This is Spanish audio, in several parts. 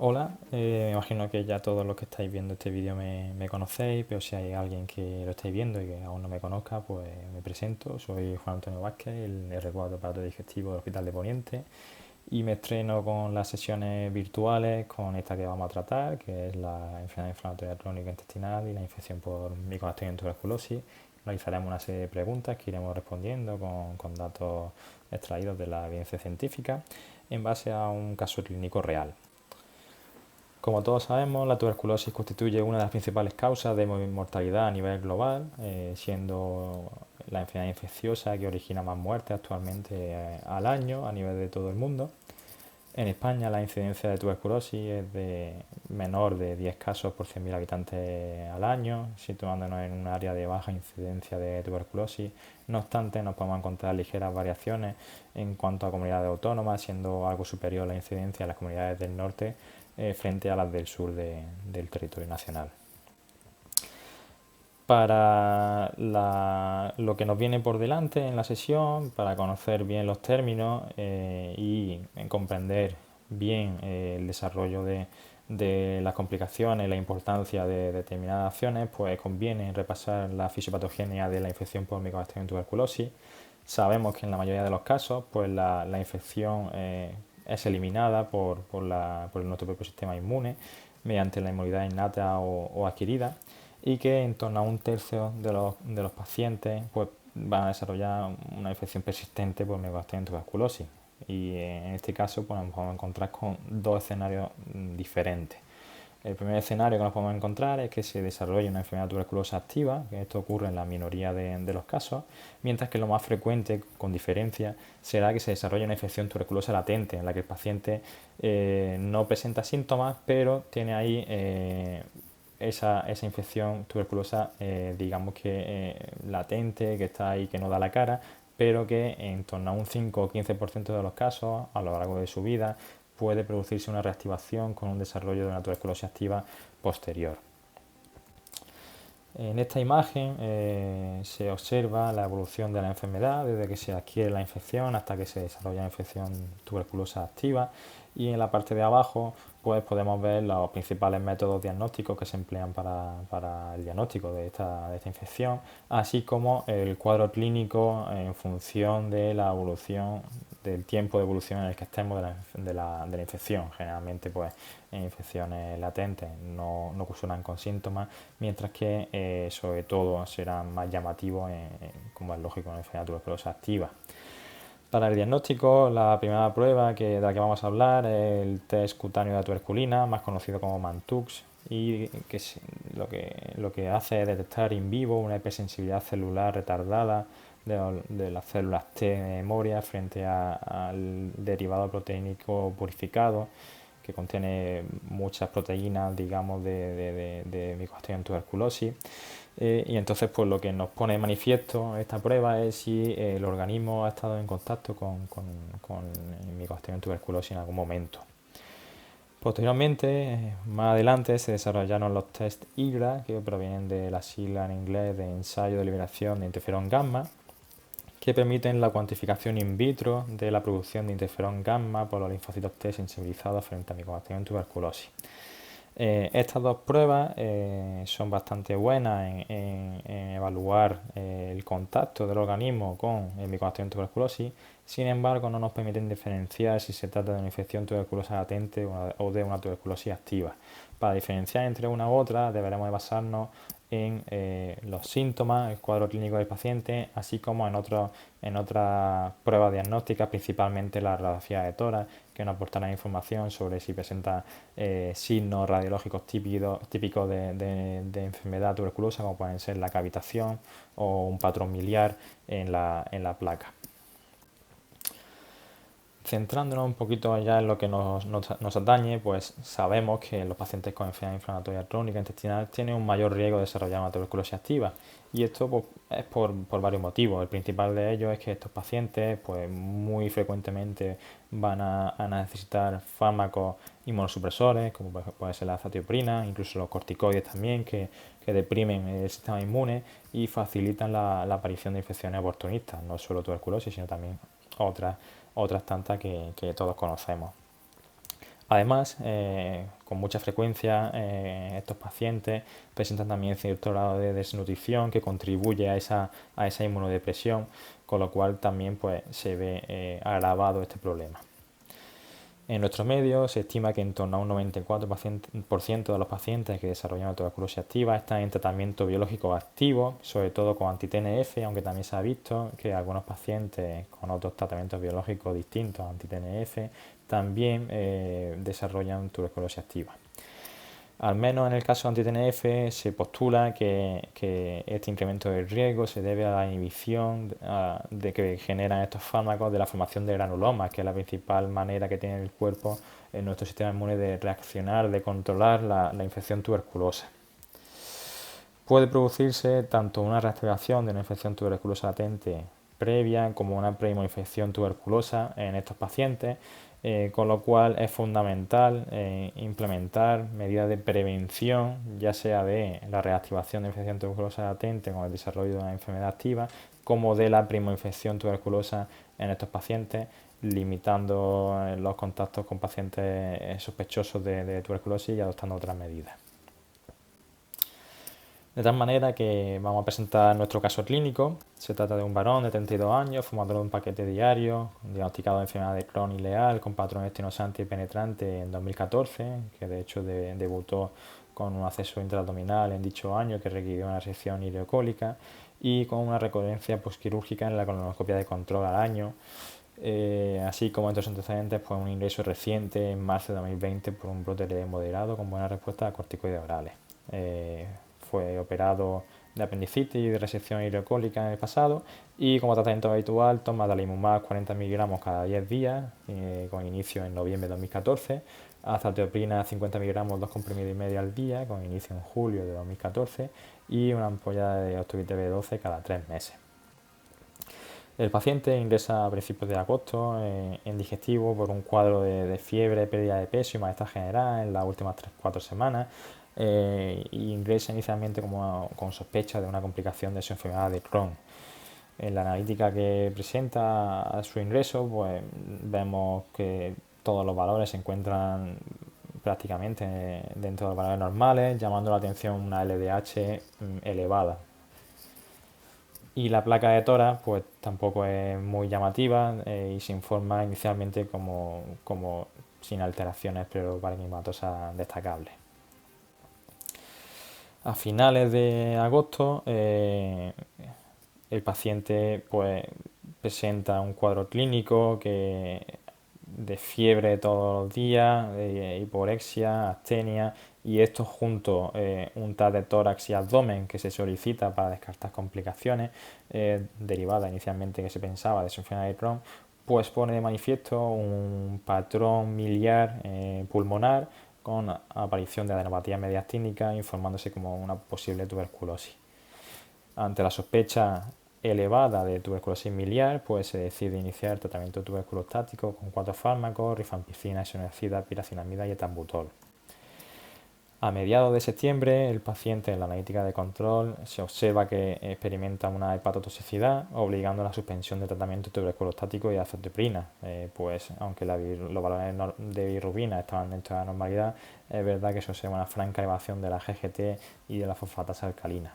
Hola, me imagino que ya todos los que estáis viendo este vídeo me conocéis, pero si hay alguien que lo estáis viendo y que aún no me conozca, pues me presento. Soy Juan Antonio Vázquez, el R4 aparato digestivo del Hospital de Poniente, y me estreno con las sesiones virtuales con esta que vamos a tratar, que es la enfermedad inflamatoria crónica intestinal y la infección por Mycobacterium tuberculosis. Realizaremos una serie de preguntas que iremos respondiendo con datos extraídos de la evidencia científica en base a un caso clínico real. Como todos sabemos, la tuberculosis constituye una de las principales causas de mortalidad a nivel global, siendo la enfermedad infecciosa que origina más muertes actualmente al año a nivel de todo el mundo. En España la incidencia de tuberculosis es de menor de 10 casos por 100.000 habitantes al año, situándonos en un área de baja incidencia de tuberculosis. No obstante, nos podemos encontrar ligeras variaciones en cuanto a comunidades autónomas, siendo algo superior la incidencia en las comunidades del norte frente a las del sur del territorio nacional. Para lo que nos viene por delante en la sesión, para conocer bien los términos y comprender bien el desarrollo de las complicaciones y la importancia de determinadas acciones, pues conviene repasar la fisiopatogenia de la infección por Mycobacterium tuberculosis. Sabemos que en la mayoría de los casos, pues la infección es eliminada por nuestro propio sistema inmune mediante la inmunidad innata o adquirida, y que en torno a un tercio de los pacientes pues, van a desarrollar una infección persistente por Mycobacterium tuberculosis. Y en este caso pues, nos vamos a encontrar con dos escenarios diferentes. El primer escenario que nos podemos encontrar es que se desarrolle una enfermedad tuberculosa activa, que esto ocurre en la minoría de los casos, mientras que lo más frecuente, con diferencia, será que se desarrolle una infección tuberculosa latente, en la que el paciente no presenta síntomas, pero tiene ahí esa infección tuberculosa, digamos que latente, que está ahí, que no da la cara, pero que en torno a un 5 o 15% de los casos, a lo largo de su vida, puede producirse una reactivación con un desarrollo de una tuberculosis activa posterior. En esta imagen se observa la evolución de la enfermedad desde que se adquiere la infección hasta que se desarrolla la infección tuberculosa activa, y en la parte de abajo pues podemos ver los principales métodos diagnósticos que se emplean para el diagnóstico de esta infección, así como el cuadro clínico en función de la evolución del tiempo de evolución en el que estemos de la infección. Generalmente pues en infecciones latentes no cursan con síntomas, mientras que sobre todo serán más llamativos como es lógico en la enfermedad tuberculosa activa. Para el diagnóstico, la primera prueba de la que vamos a hablar es el test cutáneo de tuberculina, más conocido como Mantux, y que lo que hace es detectar in vivo una hipersensibilidad celular retardada de las células T de memoria frente al derivado proteínico purificado, que contiene muchas proteínas, digamos, de Mycobacterium tuberculosis. Y entonces, pues lo que nos pone de manifiesto esta prueba es si el organismo ha estado en contacto con Mycobacterium tuberculosis en algún momento. Posteriormente, más adelante, se desarrollaron los test IGRA, que provienen de la sigla en inglés de ensayo de liberación de interferón gamma, que permiten la cuantificación in vitro de la producción de interferón gamma por los linfocitos T sensibilizados frente a Mycobacterium tuberculosis. Estas dos pruebas son bastante buenas en evaluar el contacto del organismo con el Mycobacterium tuberculosis. Sin embargo, no nos permiten diferenciar si se trata de una infección tuberculosa latente o de una tuberculosis activa. Para diferenciar entre una u otra, deberemos de basarnos en los síntomas, el cuadro clínico del paciente, así como en otras pruebas diagnósticas, principalmente la radiografía de tórax, que nos aportará información sobre si presenta signos radiológicos típicos de enfermedad tuberculosa, como pueden ser la cavitación o un patrón miliar en la placa. Centrándonos un poquito ya en lo que nos atañe, pues sabemos que los pacientes con enfermedad inflamatoria crónica intestinal tienen un mayor riesgo de desarrollar una tuberculosis activa, y esto pues, es por varios motivos. El principal de ellos es que estos pacientes pues, muy frecuentemente van a necesitar fármacos inmunosupresores, como puede ser la azatioprina, incluso los corticoides también, que deprimen el sistema inmune y facilitan la aparición de infecciones oportunistas, no solo tuberculosis, sino también otras tantas que todos conocemos. Además, con mucha frecuencia, estos pacientes presentan también cierto grado de desnutrición que contribuye a esa inmunodepresión, con lo cual también pues, se ve agravado este problema. En nuestro medio se estima que en torno a un 94% de los pacientes que desarrollan tuberculosis activa están en tratamiento biológico activo, sobre todo con anti-TNF, aunque también se ha visto que algunos pacientes con otros tratamientos biológicos distintos a anti-TNF también desarrollan tuberculosis activa. Al menos en el caso anti-TNF se postula que este incremento del riesgo se debe a la inhibición de que generan estos fármacos de la formación de granulomas, que es la principal manera que tiene el cuerpo en nuestro sistema inmune de reaccionar, de controlar la infección tuberculosa. Puede producirse tanto una reactivación de una infección tuberculosa latente previa como una preinfección tuberculosa en estos pacientes, con lo cual es fundamental implementar medidas de prevención, ya sea de la reactivación de infección tuberculosa latente con el desarrollo de una enfermedad activa, como de la primoinfección tuberculosa en estos pacientes, limitando los contactos con pacientes sospechosos de tuberculosis y adoptando otras medidas. De tal manera que vamos a presentar nuestro caso clínico. Se trata de un varón de 32 años, fumador de un paquete diario, diagnosticado de enfermedad de Crohn ileal con patrón estinosante y penetrante en 2014, que de hecho debutó con un acceso intraabdominal en dicho año que requirió una resección ileocólica y con una recurrencia posquirúrgica en la colonoscopia de control al año. Así como entre los antecedentes, pues un ingreso reciente en marzo de 2020 por un brote leve moderado con buena respuesta a corticoides orales. Fue operado de apendicitis y de resección ileocólica en el pasado y como tratamiento habitual toma adalimumab 40 miligramos cada 10 días con inicio en noviembre de 2014, azatioprina 50 miligramos 2 comprimidos y medio al día con inicio en julio de 2014 y una ampolla de octavite B12 cada 3 meses. El paciente ingresa a principios de agosto en digestivo por un cuadro de fiebre, pérdida de peso y malestar general en las últimas 3-4 semanas. Y ingresa inicialmente con sospecha de una complicación de su enfermedad de Crohn. En la analítica que presenta a su ingreso, pues vemos que todos los valores se encuentran prácticamente dentro de los valores normales, llamando la atención una LDH elevada. Y la placa de tórax pues tampoco es muy llamativa y se informa inicialmente como sin alteraciones pleuricoparenquimatosas destacables. A finales de agosto el paciente pues presenta un cuadro clínico de fiebre todos los días, de hiporexia, astenia y esto junto un TAC de tórax y abdomen que se solicita para descartar complicaciones derivadas inicialmente que se pensaba de su enfermedad de Crohn, pues pone de manifiesto un patrón miliar pulmonar con aparición de adenopatía mediastínica informándose como una posible tuberculosis. Ante la sospecha elevada de tuberculosis miliar, pues se decide iniciar el tratamiento tuberculostático con 4 fármacos, rifampicina, isoniazida, piracinamida y etambutol. A mediados de septiembre, el paciente en la analítica de control se observa que experimenta una hepatotoxicidad, obligando a la suspensión de tratamiento tuberculostático y azatioprina. Pues aunque los valores de bilirrubina estaban dentro de la normalidad, es verdad que se observa una franca elevación de la GGT y de la fosfatasa alcalina.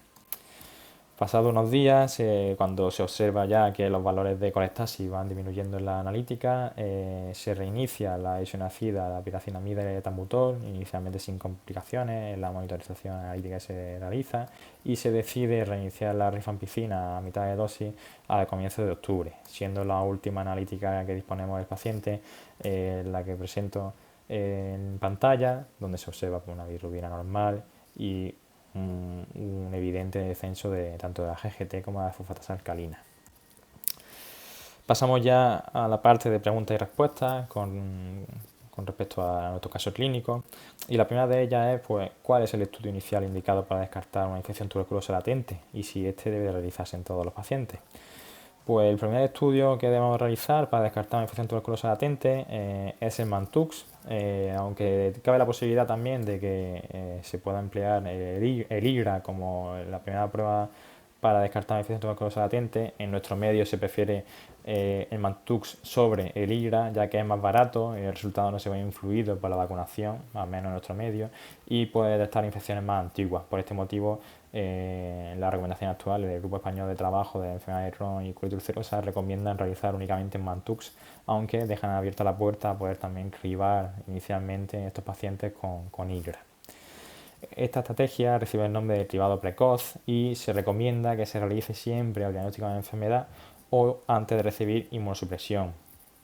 Pasados unos días, cuando se observa ya que los valores de colestasis van disminuyendo en la analítica, se reinicia la isoniazida, la piracinamida y el etambutol, inicialmente sin complicaciones en la monitorización analítica que se realiza, y se decide reiniciar la rifampicina a mitad de dosis al comienzo de octubre, siendo la última analítica que disponemos del paciente la que presento en pantalla, donde se observa una bilirrubina normal y un evidente descenso tanto de la GGT como de la fosfatasa alcalina. Pasamos ya a la parte de preguntas y respuestas con respecto a nuestro caso clínico. Y la primera de ellas es pues, cuál es el estudio inicial indicado para descartar una infección tuberculosa latente y si este debe realizarse en todos los pacientes. Pues el primer estudio que debemos realizar para descartar una infección tuberculosa latente es el MANTUX, aunque cabe la posibilidad también de que se pueda emplear el IGRA como la primera prueba para descartar infección tuberculosa latente. En nuestro medio se prefiere el Mantux sobre el IGRA, ya que es más barato y el resultado no se ve influido por la vacunación, al menos en nuestro medio, y puede detectar infecciones más antiguas. Por este motivo, la recomendación actual del Grupo Español de Trabajo de Enfermedades de Crohn y colitis ulcerosa recomiendan realizar únicamente en Mantux, aunque dejan abierta la puerta a poder también cribar inicialmente estos pacientes con IGRA. Esta estrategia recibe el nombre de cribado precoz y se recomienda que se realice siempre al diagnóstico de la enfermedad o antes de recibir inmunosupresión.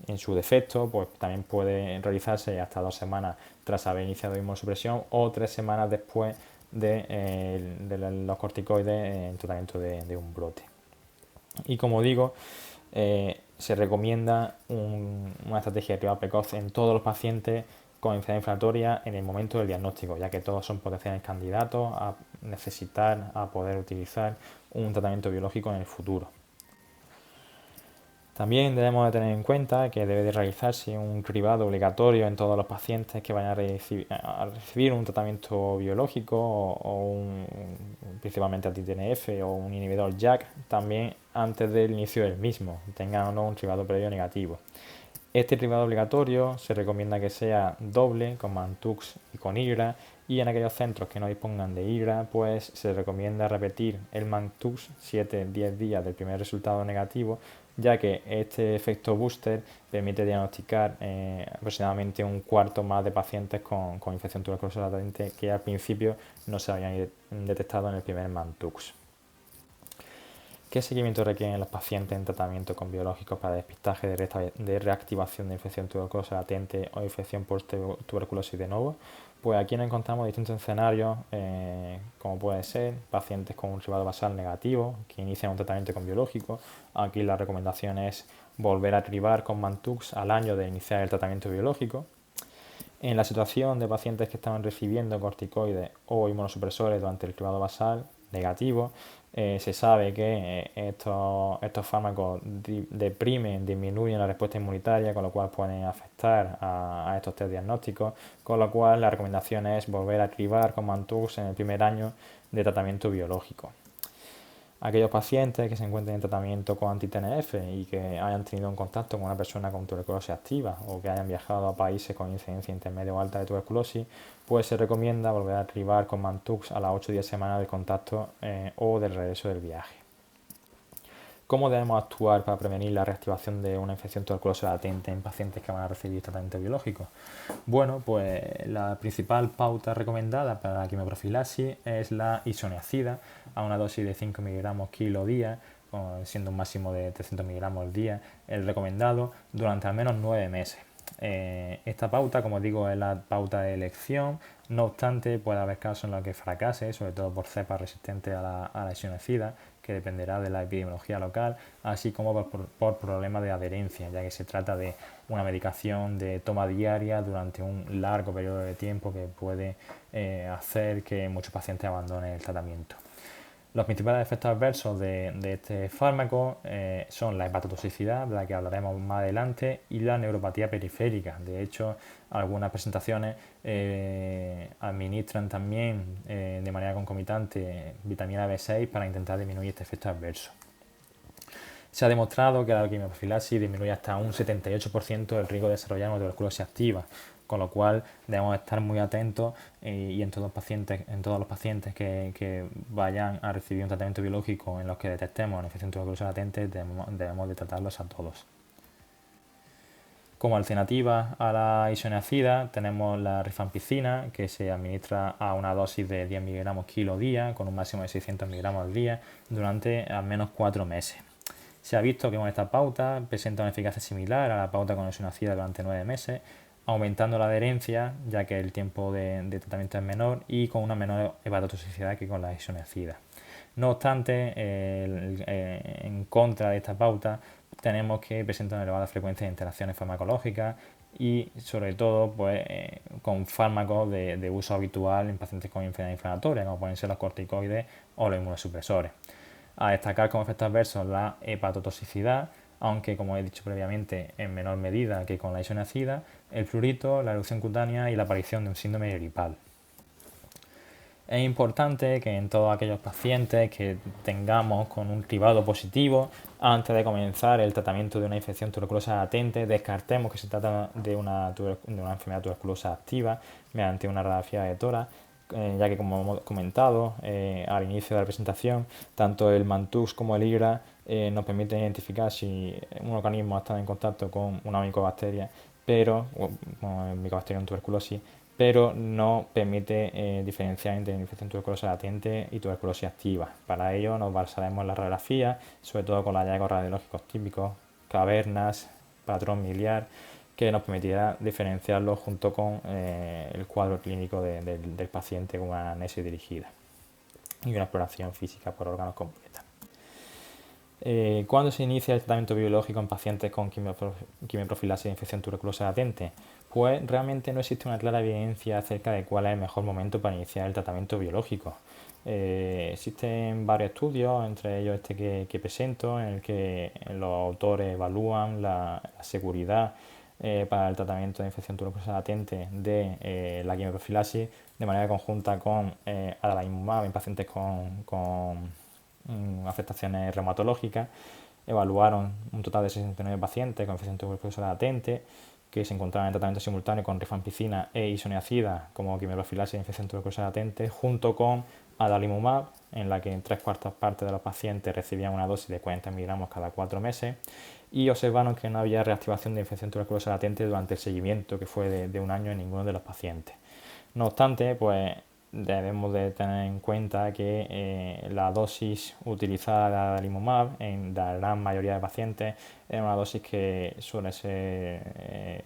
En su defecto, pues también puede realizarse hasta 2 semanas tras haber iniciado inmunosupresión o 3 semanas después de los corticoides en tratamiento de un brote. Y como digo, se recomienda una estrategia de cribado precoz en todos los pacientes con enfermedad inflamatoria en el momento del diagnóstico, ya que todos son potenciales candidatos a necesitar, a poder utilizar un tratamiento biológico en el futuro. También debemos de tener en cuenta que debe de realizarse un cribado obligatorio en todos los pacientes que vayan a recibir un tratamiento biológico principalmente anti-TNF o un inhibidor JAK, también antes del inicio del mismo, tengan o no un cribado previo negativo. Este cribado obligatorio se recomienda que sea doble con Mantux y con IGRA, y en aquellos centros que no dispongan de IGRA, pues se recomienda repetir el Mantux 7-10 días del primer resultado negativo, ya que este efecto booster permite diagnosticar aproximadamente un cuarto más de pacientes con infección tuberculosa latente que al principio no se habían detectado en el primer Mantux. ¿Qué seguimiento requieren los pacientes en tratamiento con biológicos para despistaje de reactivación de infección tuberculosa latente o infección por tuberculosis de nuevo? Pues aquí nos encontramos distintos escenarios, como puede ser pacientes con un cribado basal negativo que inician un tratamiento con biológicos. Aquí la recomendación es volver a cribar con Mantux al año de iniciar el tratamiento biológico. En la situación de pacientes que estaban recibiendo corticoides o inmunosupresores durante el cribado basal negativo, se sabe que estos fármacos disminuyen la respuesta inmunitaria, con lo cual pueden afectar a estos test diagnósticos, con lo cual la recomendación es volver a cribar con Mantux en el primer año de tratamiento biológico. Aquellos pacientes que se encuentren en tratamiento con anti-TNF y que hayan tenido un contacto con una persona con tuberculosis activa o que hayan viajado a países con incidencia intermedia o alta de tuberculosis, pues se recomienda volver a cribar con Mantux a las 8 o 10 semanas del contacto o del regreso del viaje. ¿Cómo debemos actuar para prevenir la reactivación de una infección tuberculosa latente en pacientes que van a recibir tratamiento biológico? Bueno, pues la principal pauta recomendada para la quimioprofilaxis es la isoniazida a una dosis de 5 mg kilo día, siendo un máximo de 300 mg al día, el recomendado durante al menos 9 meses. Esta pauta, como digo, es la pauta de elección. No obstante, puede haber casos en los que fracase, sobre todo por cepas resistentes a la isoniazida, que dependerá de la epidemiología local, así como por problemas de adherencia, ya que se trata de una medicación de toma diaria durante un largo periodo de tiempo que puede hacer que muchos pacientes abandonen el tratamiento. Los principales efectos adversos de este fármaco son la hepatotoxicidad, de la que hablaremos más adelante, y la neuropatía periférica. De hecho, algunas presentaciones administran también de manera concomitante vitamina B6 para intentar disminuir este efecto adverso. Se ha demostrado que la quimioprofilaxis disminuye hasta un 78% el riesgo de desarrollar una tuberculosis activa, con lo cual debemos estar muy atentos y en todos los pacientes que vayan a recibir un tratamiento biológico en los que detectemos una infección tuberculosa latente, debemos de tratarlos a todos. Como alternativa a la isoniazida tenemos la rifampicina, que se administra a una dosis de 10 mg kilo día con un máximo de 600 mg al día durante al menos 4 meses. Se ha visto que con esta pauta presenta una eficacia similar a la pauta con isoniazida durante 9 meses, aumentando la adherencia, ya que el tiempo de tratamiento es menor, y con una menor hepatotoxicidad que con la isoniazida. No obstante, en contra de esta pauta, tenemos que presenta una elevada frecuencia de interacciones farmacológicas y, sobre todo, pues, con fármacos de uso habitual en pacientes con enfermedad inflamatoria, como pueden ser los corticoides o los inmunosupresores. A destacar como efectos adversos la hepatotoxicidad, aunque, como he dicho previamente, en menor medida que con la isoniazida, el prurito, la erupción cutánea y la aparición de un síndrome gripal. Es importante que en todos aquellos pacientes que tengamos con un cribado positivo, antes de comenzar el tratamiento de una infección tuberculosa latente, descartemos que se trata de una enfermedad tuberculosa activa mediante una radiografía de tórax, ya que como hemos comentado al inicio de la presentación, tanto el Mantoux como el IGRA nos permiten identificar si un organismo ha estado en contacto con una micobacteria, pero Mycobacterium tuberculosis, pero no permite diferenciar entre infección tuberculosa latente y tuberculosis activa. Para ello nos basaremos en la radiografía, sobre todo con los hallazgos radiológicos típicos, cavernas, patrón miliar, que nos permitirá diferenciarlo junto con el cuadro clínico del paciente con una anamnesis dirigida y una exploración física por órganos completa. ¿Cuándo se inicia el tratamiento biológico en pacientes con quimioprofilaxis de infección tuberculosa latente? Pues realmente no existe una clara evidencia acerca de cuál es el mejor momento para iniciar el tratamiento biológico. Existen varios estudios, entre ellos este que presento, en el que los autores evalúan la seguridad para el tratamiento de infección tuberculosa latente de la quimioprofilaxis de manera conjunta con adalimumab en pacientes con afectaciones reumatológicas. Evaluaron un total de 69 pacientes con infección tuberculosa latente que se encontraban en tratamiento simultáneo con rifampicina e isoniazida como quimioprofilaxis de infección tuberculosa latente, junto con adalimumab, en la que en 3/4 partes de los pacientes recibían una dosis de 40 miligramos cada 4 meses, y observaron que no había reactivación de infección tuberculosa latente durante el seguimiento, que fue de un año en ninguno de los pacientes. No obstante, pues debemos de tener en cuenta que la dosis utilizada de adalimumab en la gran mayoría de pacientes es una dosis que suele ser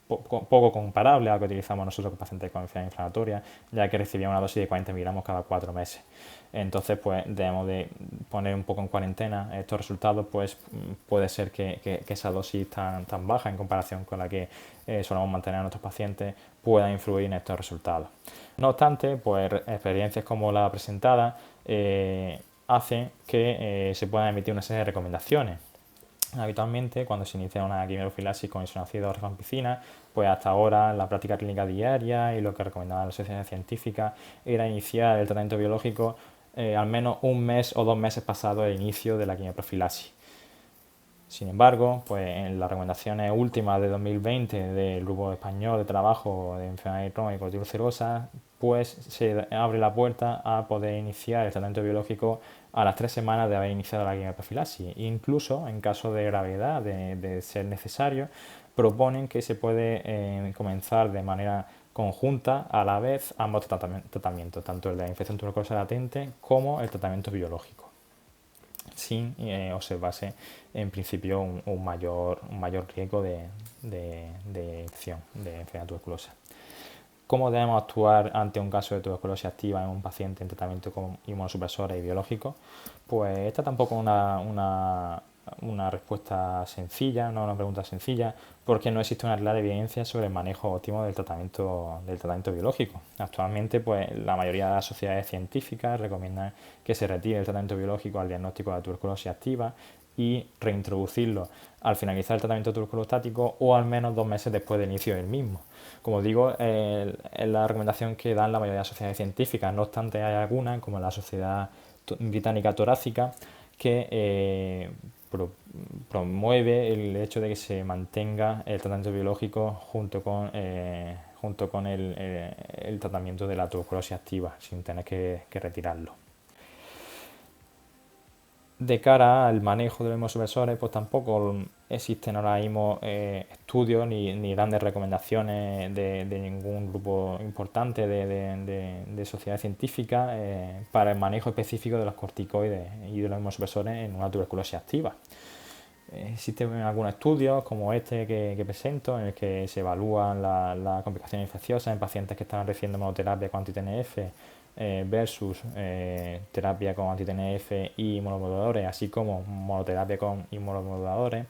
poco comparable a lo que utilizamos nosotros con pacientes con enfermedad inflamatoria, ya que recibían una dosis de 40 miligramos cada 4 meses. Entonces, pues debemos de poner un poco en cuarentena estos resultados, pues puede ser que esa dosis tan baja en comparación con la que solemos mantener a nuestros pacientes pueda influir en estos resultados. No obstante, pues experiencias como la presentada hacen que se puedan emitir una serie de recomendaciones. Habitualmente, cuando se inicia una quimioprofilaxis con isoniazida o rifampicina, pues hasta ahora en la práctica clínica diaria y lo que recomendaba la sociedad científica era iniciar el tratamiento biológico al menos un mes o 2 meses pasado el inicio de la quimioprofilaxis. Sin embargo, pues en las recomendaciones últimas de 2020 del Grupo Español de Trabajo de Enfermedades Crónicas y ulcerosas, pues se abre la puerta a poder iniciar el tratamiento biológico a las 3 semanas de haber iniciado la quimioprofilaxis. Incluso en caso de gravedad, de ser necesario, proponen que se puede comenzar de manera conjunta a la vez ambos tratamientos, tanto el de la infección tuberculosa latente como el tratamiento biológico, sin observarse en principio un mayor riesgo de infección de enfermedad tuberculosa. ¿Cómo debemos actuar ante un caso de tuberculosis activa en un paciente en tratamiento con inmunosupresores y biológicos? Pues esta tampoco es una respuesta sencilla, no es una pregunta sencilla, porque no existe una clara evidencia sobre el manejo óptimo del tratamiento biológico. Actualmente, pues la mayoría de las sociedades científicas recomiendan que se retire el tratamiento biológico al diagnóstico de la tuberculosis activa y reintroducirlo al finalizar el tratamiento tuberculostático o al menos 2 meses después del inicio del mismo. Como digo, es la recomendación que dan la mayoría de las sociedades científicas. No obstante, hay algunas, como la Sociedad Británica Torácica, que promueve el hecho de que se mantenga el tratamiento biológico junto con el tratamiento de la tuberculosis activa, sin tener que retirarlo. De cara al manejo de los inmunosupresores, pues tampoco existen ahora mismo estudios ni grandes recomendaciones de ningún grupo importante de sociedad científica para el manejo específico de los corticoides y de los inmunosupresores en una tuberculosis activa. Existen algunos estudios como este que presento, en el que se evalúan las complicaciones infecciosas en pacientes que están recibiendo monoterapia con anti-TNF versus terapia con anti-TNF y inmunomoduladores, así como monoterapia con inmunomoduladores,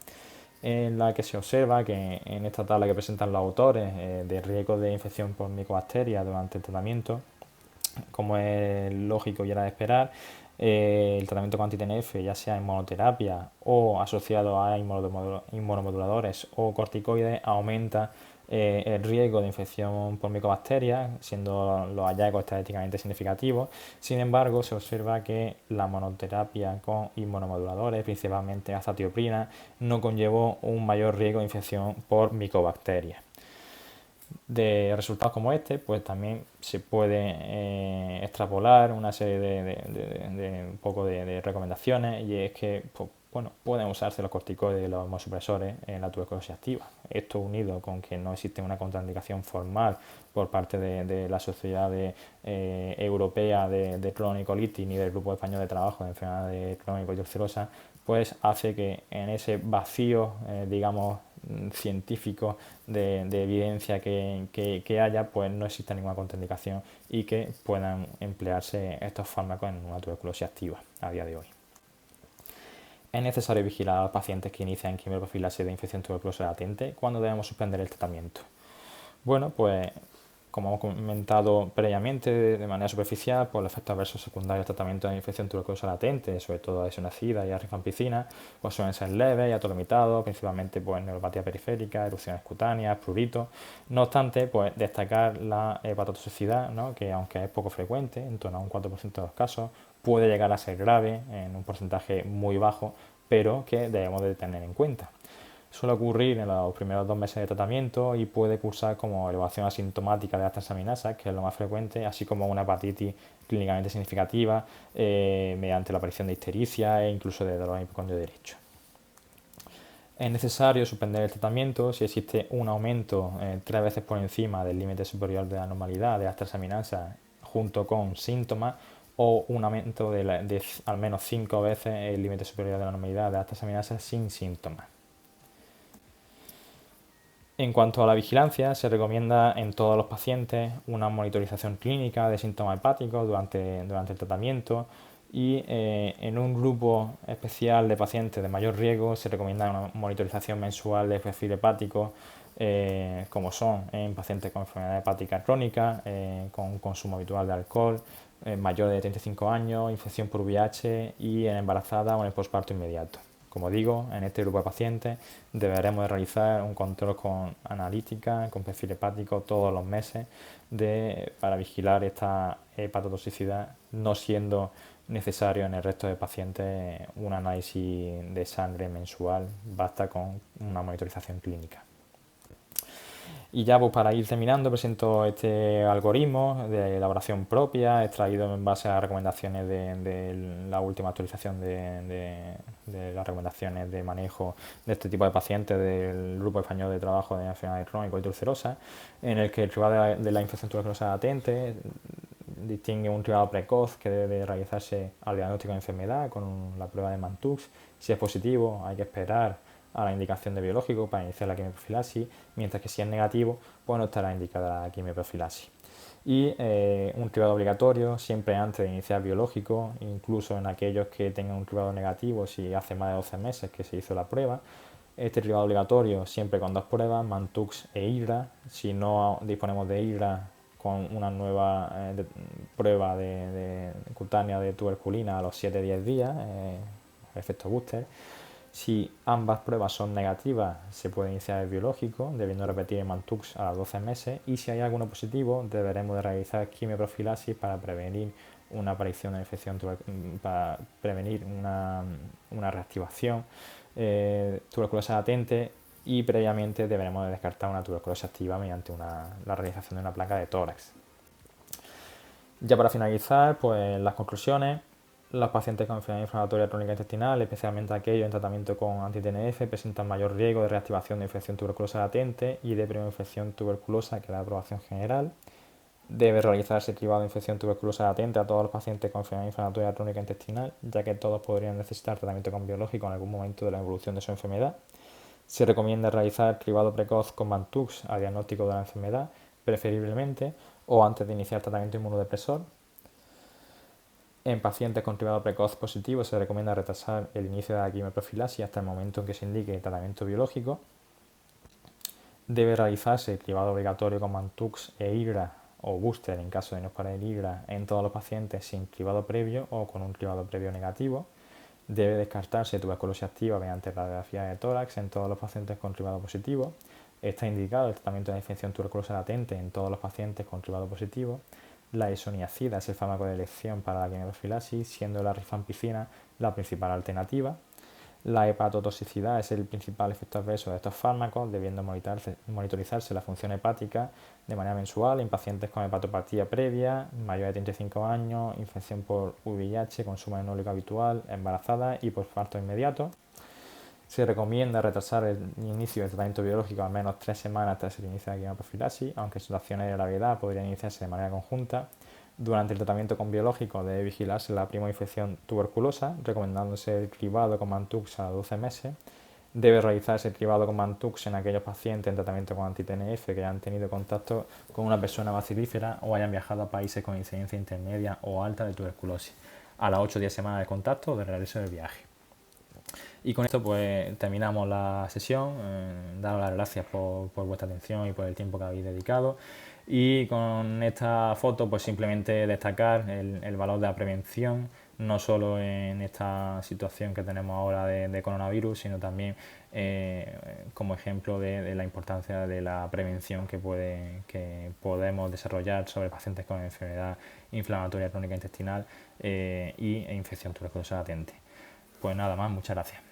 en la que se observa que en esta tabla que presentan los autores de riesgo de infección por micobacterias durante el tratamiento, como es lógico y era de esperar, el tratamiento con anti-TNF, ya sea en monoterapia o asociado a inmunomoduladores o corticoides, aumenta el riesgo de infección por micobacterias, siendo los hallazgos estadísticamente significativos. Sin embargo, se observa que la monoterapia con inmunomoduladores, principalmente azatioprina, no conllevó un mayor riesgo de infección por micobacterias. De resultados como este, pues también se puede extrapolar una serie de un poco de recomendaciones, y es que pues, bueno, pueden usarse los corticoides y los inmunosupresores en la tuberculosis activa. Esto unido con que no existe una contraindicación formal por parte de la Sociedad Europea de Cronicolitis ni del Grupo Español de Trabajo de Enfermedades Crónicas y Ulcerosas, pues hace que en ese vacío, digamos, científico de evidencia que haya, pues no exista ninguna contraindicación y que puedan emplearse estos fármacos en una tuberculosis activa a día de hoy. Es necesario vigilar a los pacientes que inician quimioprofilaxis de infección tuberculosa latente. ¿Cuándo debemos suspender el tratamiento? Bueno, pues como hemos comentado previamente de manera superficial, pues los efectos adversos secundarios del tratamiento de infección tuberculosa latente, sobre todo isoniazida y rifampicina, pues suelen ser leves y autolimitados, principalmente pues neuropatía periférica, erupciones cutáneas, pruritos. No obstante, pues destacar la hepatotoxicidad, ¿no?, que aunque es poco frecuente, en torno a un 4% de los casos, puede llegar a ser grave en un porcentaje muy bajo, pero que debemos de tener en cuenta. Suele ocurrir en los primeros 2 meses de tratamiento y puede cursar como elevación asintomática de las transaminasas, que es lo más frecuente, así como una hepatitis clínicamente significativa mediante la aparición de ictericia e incluso de dolor en hipocondrio derecho. Es necesario suspender el tratamiento si existe un aumento 3 veces por encima del límite superior de la normalidad de las transaminasas junto con síntomas, o un aumento de al menos 5 veces el límite superior de la normalidad de las transaminasas sin síntomas. En cuanto a la vigilancia, se recomienda en todos los pacientes una monitorización clínica de síntomas hepáticos durante el tratamiento, y en un grupo especial de pacientes de mayor riesgo se recomienda una monitorización mensual de perfil hepático, como son en pacientes con enfermedad hepática crónica, con un consumo habitual de alcohol, mayor de 35 años, infección por VIH y en embarazada o en el posparto inmediato. Como digo, en este grupo de pacientes deberemos de realizar un control con analítica, con perfil hepático todos los meses para vigilar esta hepatotoxicidad, no siendo necesario en el resto de pacientes un análisis de sangre mensual, basta con una monitorización clínica. Y ya pues para ir terminando, presento este algoritmo de elaboración propia, extraído en base a recomendaciones de la última actualización de las recomendaciones de manejo de este tipo de pacientes del Grupo Español de Trabajo de Enfermedades Crónicas y Ulcerosas, en el que el cribado de la infección tuberculosa latente distingue un cribado precoz que debe realizarse al diagnóstico de enfermedad con la prueba de Mantoux. Si es positivo, hay que esperar a la indicación de biológico para iniciar la quimioprofilaxis, mientras que si es negativo, pues no estará indicada la quimioprofilaxis. Y un cribado obligatorio siempre antes de iniciar biológico, incluso en aquellos que tengan un cribado negativo si hace más de 12 meses que se hizo la prueba. Este cribado obligatorio siempre con 2 pruebas, Mantoux e IGRA. Si no disponemos de IGRA, con una nueva prueba de cutánea de tuberculina a los 7-10 días, efecto booster. Si ambas pruebas son negativas, se puede iniciar el biológico, debiendo repetir el Mantoux a los 12 meses, y si hay alguno positivo, deberemos de realizar quimioprofilaxis para prevenir una aparición de infección, para prevenir una reactivación tuberculosa latente, y previamente deberemos de descartar una tuberculosis activa mediante la realización de una placa de tórax. Ya para finalizar, pues las conclusiones. Los pacientes con enfermedad inflamatoria crónica intestinal, especialmente aquellos en tratamiento con anti-TNF, presentan mayor riesgo de reactivación de infección tuberculosa latente y de primera infección tuberculosa que la aprobación general. Debe realizarse cribado de infección tuberculosa latente a todos los pacientes con enfermedad inflamatoria crónica intestinal, ya que todos podrían necesitar tratamiento con biológico en algún momento de la evolución de su enfermedad. Se recomienda realizar cribado precoz con Mantoux a diagnóstico de la enfermedad, preferiblemente, o antes de iniciar tratamiento inmunodepresor. En pacientes con cribado precoz positivo se recomienda retrasar el inicio de la quimioprofilaxis hasta el momento en que se indique el tratamiento biológico. Debe realizarse el cribado obligatorio con Mantoux e IGRA o booster en caso de no parar el IGRA en todos los pacientes sin cribado previo o con un cribado previo negativo. Debe descartarse tuberculosis activa mediante radiografía de tórax en todos los pacientes con cribado positivo. Está indicado el tratamiento de la infección tuberculosa latente en todos los pacientes con cribado positivo. La isoniazida es el fármaco de elección para la quimioprofilaxis, siendo la rifampicina la principal alternativa. La hepatotoxicidad es el principal efecto adverso de estos fármacos, debiendo monitorizarse la función hepática de manera mensual en pacientes con hepatopatía previa, mayor de 35 años, infección por VIH, consumo anólico habitual, embarazada y por parto inmediato. Se recomienda retrasar el inicio del tratamiento biológico al menos 3 semanas tras el inicio de la quimioprofilaxis, aunque en situaciones de gravedad podrían iniciarse de manera conjunta. Durante el tratamiento con biológicos debe vigilarse la infección tuberculosa, recomendándose el cribado con Mantux a 12 meses. Debe realizarse el cribado con Mantux en aquellos pacientes en tratamiento con anti-TNF que hayan tenido contacto con una persona bacilífera o hayan viajado a países con incidencia intermedia o alta de tuberculosis a las 8 o 10 semanas de contacto o de regreso del viaje. Y con esto pues terminamos la sesión. Daros las gracias por vuestra atención y por el tiempo que habéis dedicado. Y con esta foto pues simplemente destacar el valor de la prevención, no solo en esta situación que tenemos ahora de coronavirus, sino también como ejemplo de la importancia de la prevención que podemos desarrollar sobre pacientes con enfermedad inflamatoria crónica intestinal e infección tuberculosa latente. Pues nada más, muchas gracias.